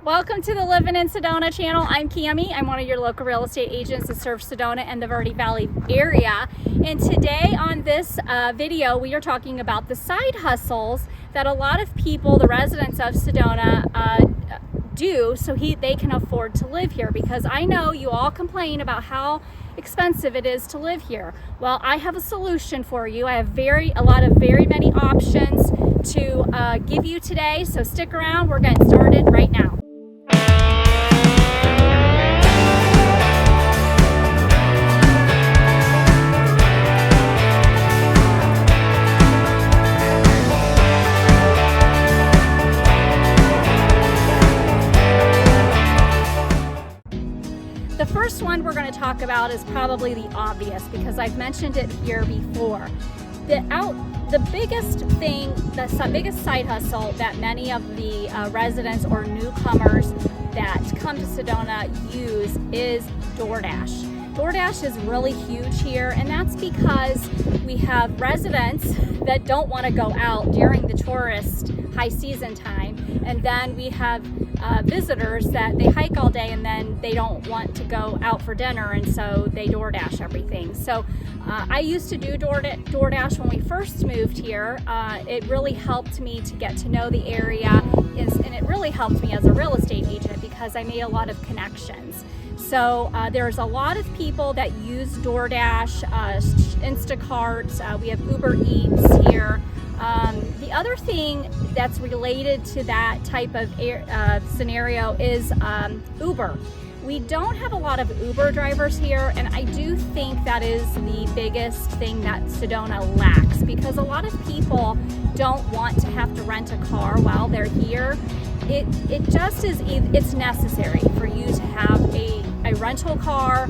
Welcome to the Livin' in Sedona channel. I'm Cami. I'm one of your local real estate agents that serves Sedona and the Verde Valley area. And today on this video, we are talking about the side hustles that a lot of people, the residents of Sedona, do so they can afford to live here. Because I know you all complain about how expensive it is to live here. Well, I have a solution for you. I have very many options to give you today. So stick around. We're getting started right now. The first one we're going to talk about is probably the obvious because I've mentioned it here before. The biggest side hustle that many of the residents or newcomers that come to Sedona use is DoorDash. DoorDash is really huge here, and that's because we have residents that don't want to go out during the tourist high season time, and then we have visitors that they hike all day and then they don't want to go out for dinner, and so they DoorDash everything. So I used to do DoorDash when we first moved here. It really helped me to get to know the area, and it really helped me as a real estate agent because I made a lot of connections. So there's a lot of people that use DoorDash, Instacart, we have Uber Eats here. The other thing that's related to that type of scenario is Uber. We don't have a lot of Uber drivers here, and I do think that is the biggest thing that Sedona lacks, because a lot of people don't want to have to rent a car while they're here. It's necessary for you to have a rental car,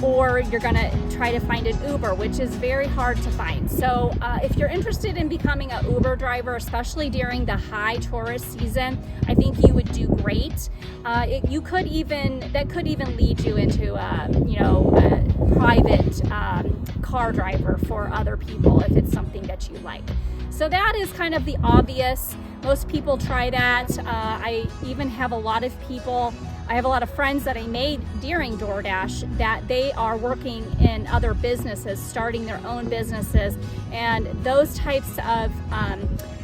or you're gonna try to find an Uber, which is very hard to find. So if you're interested in becoming an Uber driver, especially during the high tourist season, I think you would do great. That could even lead you into a private car driver for other people if it's something that you like. So that is kind of the obvious. Most people try that. I even have a lot of friends that I made during DoorDash that they are working in other businesses, starting their own businesses, and those types of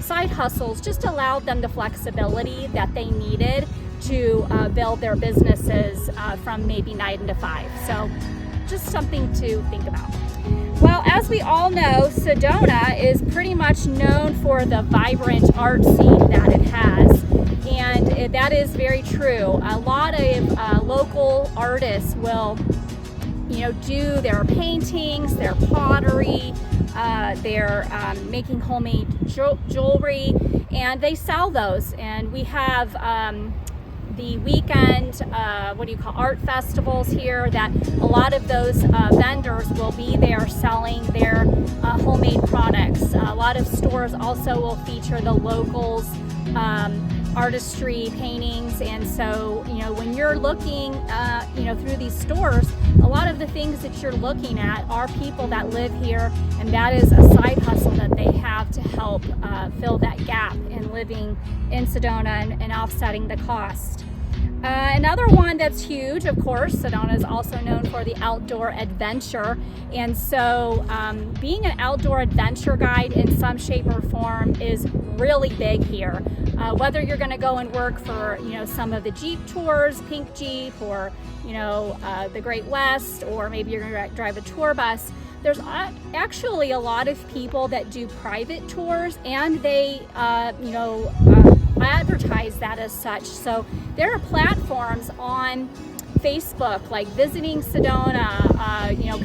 side hustles just allowed them the flexibility that they needed to build their businesses from maybe 9 to 5. So just something to think about. Well, as we all know, Sedona is pretty much known for the vibrant art scene that it has. And that is very true. A lot of local artists will, do their paintings, their pottery, they're making homemade jewelry, and they sell those. And we have the weekend, art festivals here, that a lot of those vendors will be there selling their homemade products. A lot of stores also will feature the locals' artistry paintings, and so when you're looking through these stores, a lot of the things that you're looking at are people that live here, and that is a side hustle that they have to help fill that gap in living in Sedona and offsetting the cost. Another one that's huge, of course, Sedona is also known for the outdoor adventure, and so being an outdoor adventure guide in some shape or form is really big here. Whether you're going to go and work for some of the Jeep tours, Pink Jeep, or the Great West, or maybe you're going to drive a tour bus, there's actually a lot of people that do private tours, and they advertise that as such. So there are platforms on Facebook like Visiting Sedona,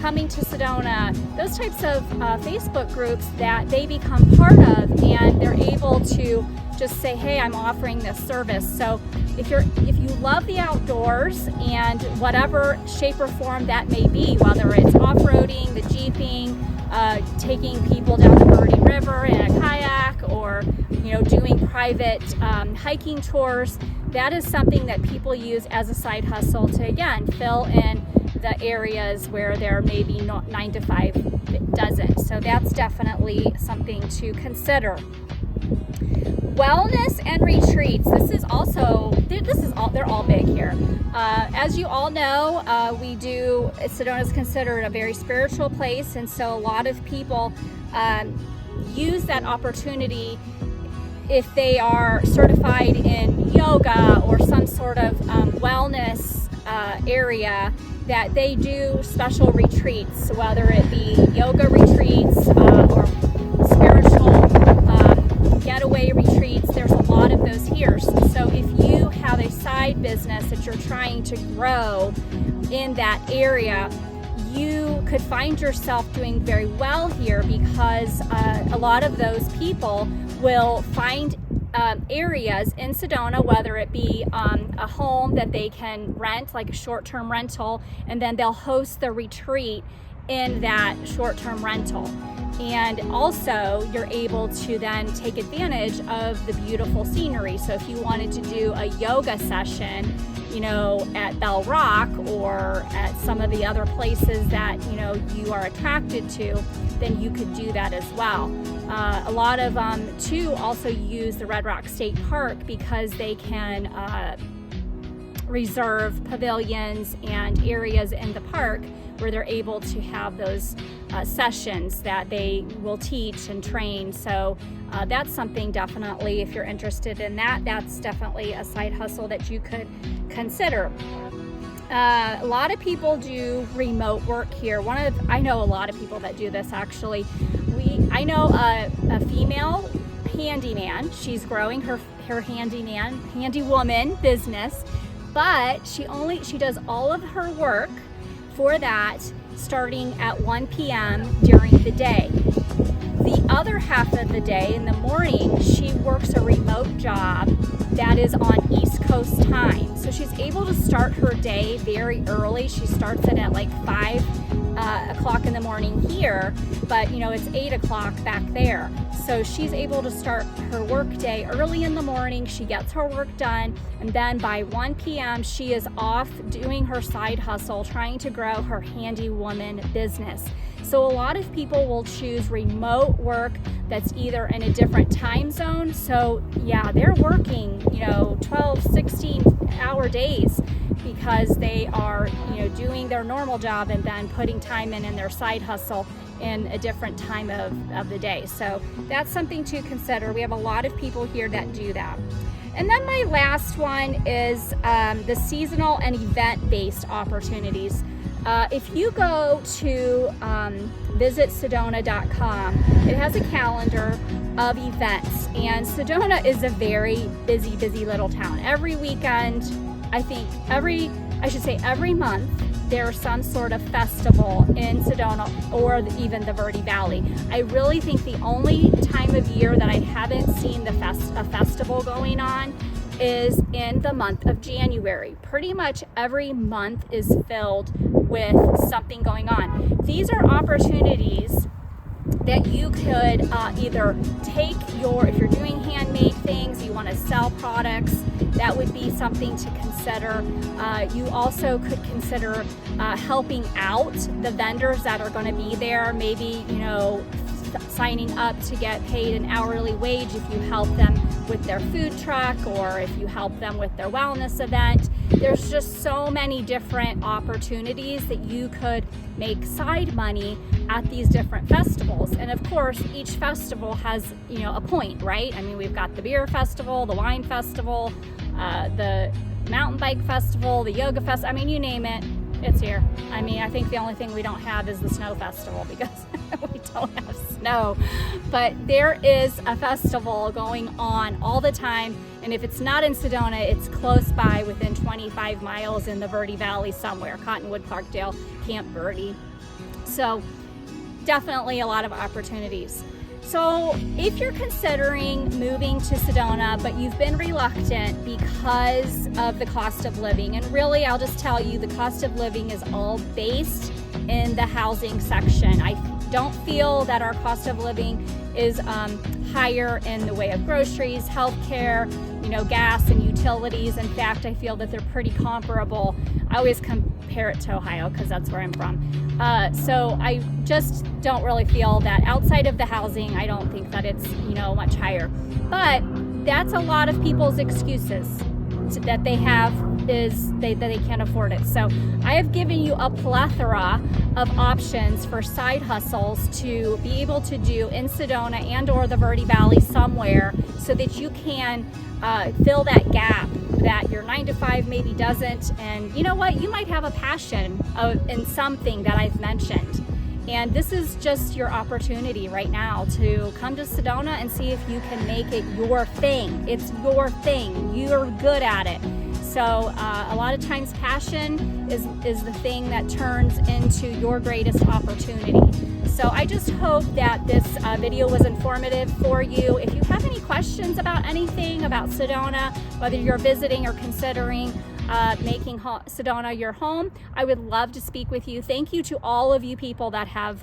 Coming to Sedona, those types of Facebook groups that they become part of, and they're able to just say, hey, I'm offering this service. So if you love the outdoors and whatever shape or form that may be, whether it's off-roading, the jeeping, taking people down the Verde River in a kayak, or doing private hiking tours, that is something that people use as a side hustle to, again, fill in the areas where there may be 9 to 5 doesn't. So that's definitely something to consider. Wellness and retreats. This is also here. As you all know, Sedona is considered a very spiritual place, and so a lot of people use that opportunity if they are certified in yoga or some sort of wellness area, that they do special retreats, whether it be yoga retreats or spiritual getaway retreats. There's a lot of those here. So if you have a side business that you're trying to grow in that area, you could find yourself doing very well here, because a lot of those people will find areas in Sedona, whether it be a home that they can rent, like a short-term rental, and then they'll host the retreat in that short-term rental. And also you're able to then take advantage of the beautiful scenery. So if you wanted to do a yoga session, at Bell Rock or at some of the other places that, you are attracted to, then you could do that as well. A lot of too also use the Red Rock State Park, because they can reserve pavilions and areas in the park where they're able to have those sessions that they will teach and train. So that's something definitely, if you're interested in that, that's definitely a side hustle that you could consider. A lot of people do remote work here. I know a lot of people that do this actually. I know a female handyman. She's growing her handy woman business, but she does all of her work for that starting at 1 p.m. during the day. The other half of the day in the morning, she works a remote job that is on East Coast time. So she's able to start her day very early. She starts it at like 5 o'clock in the morning here, but it's 8 o'clock back there. So she's able to start her work day early in the morning. She gets her work done, and then by 1 p.m. she is off doing her side hustle, trying to grow her handy woman business. So a lot of people will choose remote work that's either in a different time zone. So yeah, they're working 12, 16-hour days, because they are doing their normal job and then putting time in their side hustle in a different time of the day. So that's something to consider. We have a lot of people here that do that. And then my last one is the seasonal and event-based opportunities. If you go to visitsedona.com, it has a calendar of events, and Sedona is a very busy little town. Every weekend, every month, there's some sort of festival in Sedona or even the Verde Valley. I really think the only time of year that I haven't seen a festival going on is in the month of January. Pretty much every month is filled with something going on. These are opportunities that you could either take if you're doing handmade things, you want to sell products, that would be something to consider. You also could consider helping out the vendors that are going to be there, maybe, signing up to get paid an hourly wage if you help them with their food truck, or if you help them with their wellness event. There's just so many different opportunities that you could make side money at these different festivals. And of course, each festival has, a point, right? I mean, we've got the beer festival, the wine festival, the mountain bike festival, the yoga festival. I mean, you name it, it's here. I mean, I think the only thing we don't have is the snow festival, because we don't have snow. But there is a festival going on all the time, and if it's not in Sedona, it's close by, within 25 miles in the Verde Valley somewhere, Cottonwood, Clarkdale, Camp Verde. So definitely a lot of opportunities. So if you're considering moving to Sedona, but you've been reluctant because of the cost of living, and really I'll just tell you, the cost of living is all based in the housing section. I don't feel that our cost of living is higher in the way of groceries, healthcare, gas and utilities. In fact, I feel that they're pretty comparable. I always compare it to Ohio because that's where I'm from. So I just don't really feel that outside of the housing, I don't think that it's, much higher. But that's a lot of people's excuses, that they have that they can't afford it. So I have given you a plethora of options for side hustles to be able to do in Sedona and or the Verde Valley somewhere, so that you can fill that gap that your 9-to-5 maybe doesn't. And you know what, you might have a passion in something that I've mentioned, and this is just your opportunity right now to come to Sedona and see if you can make it your thing. It's your thing, you're good at it. So a lot of times passion is the thing that turns into your greatest opportunity. So I just hope that this video was informative for you. If you have any questions about anything about Sedona, whether you're visiting or considering making Sedona your home, I would love to speak with you. Thank you to all of you people that have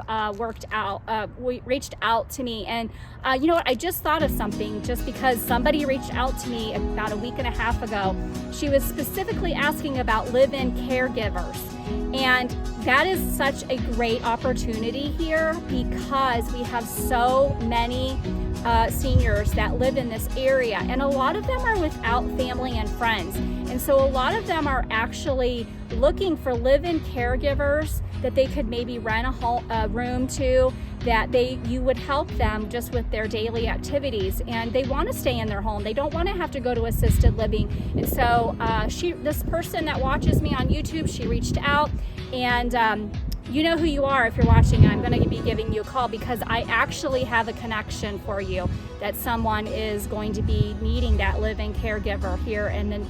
reached out to me. And you know what, I just thought of something, just because somebody reached out to me about a week and a half ago. She was specifically asking about live-in caregivers. And that is such a great opportunity here, because we have so many seniors that live in this area, and a lot of them are without family and friends. And so a lot of them are actually looking for live-in caregivers that they could maybe rent a room to, that you would help them just with their daily activities, and they want to stay in their home. They don't want to have to go to assisted living. And so this person that watches me on YouTube, she reached out, and you know who you are if you're watching. I'm going to be giving you a call, because I actually have a connection for you, that someone is going to be needing that live-in caregiver here and then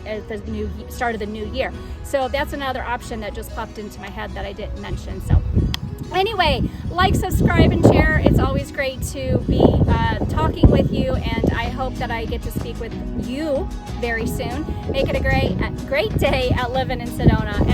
at the start of the new year. So that's another option that just popped into my head that I didn't mention. So anyway, like, subscribe, and share. It's always great to be talking with you, and I hope that I get to speak with you very soon. Make it a great day at Living in Sedona.